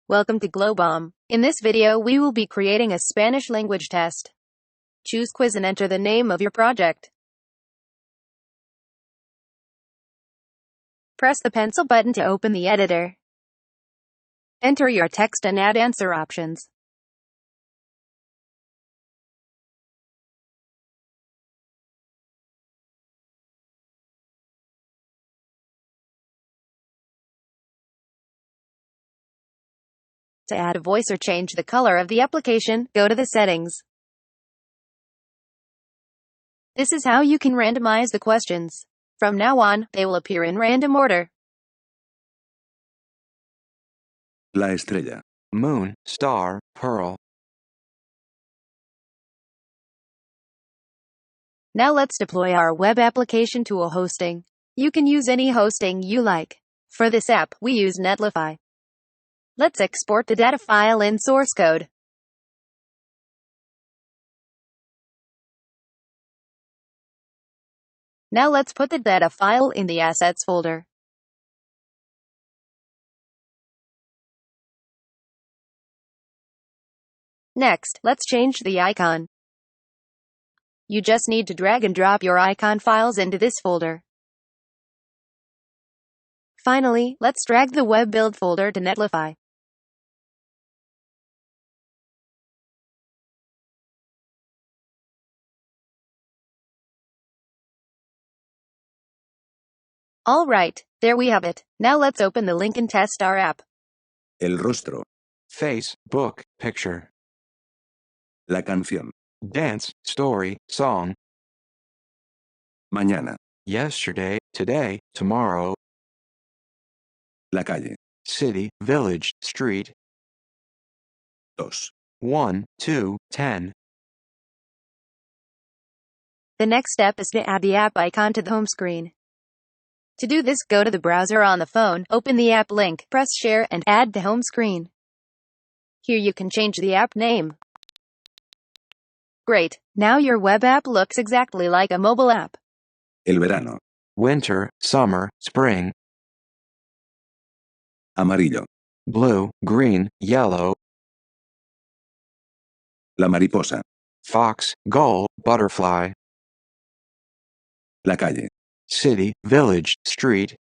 Welcome to Glowbom. In this video we will be creating a Spanish language test. Choose quiz and enter the name of your project. Press the pencil button to open the editor. Enter your text and add answer options. To add a voice or change the color of the application, go to the settings. This is how you can randomize the questions. From now on, they will appear in random order. La estrella. Moon, star, pearl. Now let's deploy our web application to a hosting. You can use any hosting you like. For this app, we use Netlify. Let's export the data file in source code. Now let's put the data file in the assets folder. Next, let's change the icon. You just need to drag and drop your icon files into this folder. Finally, let's drag the web build folder to Netlify. Alright, there we have it. Now let's open the link and test our app. El rostro. Face, book, picture. La canción. Dance, story, song. Mañana. Yesterday, today, tomorrow. La calle. City, village, street. 2. 1, 2, 10. The next step is to add the app icon to the home screen. To do this, go to the browser on the phone, open the app link, press share, and add to home screen. Here you can change the app name. Great! Now your web app looks exactly like a mobile app. El verano. Winter, summer, spring. Amarillo. Blue, green, yellow. La mariposa. Fox, gull, butterfly. La calle. City, village, street.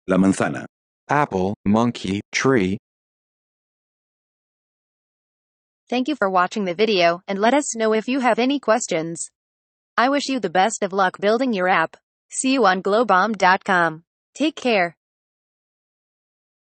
La manzana. Apple, monkey, tree. Thank you for watching the video, and let us know if you have any questions. I wish you the best of luck building your app. See you on glowbom.com. Take care.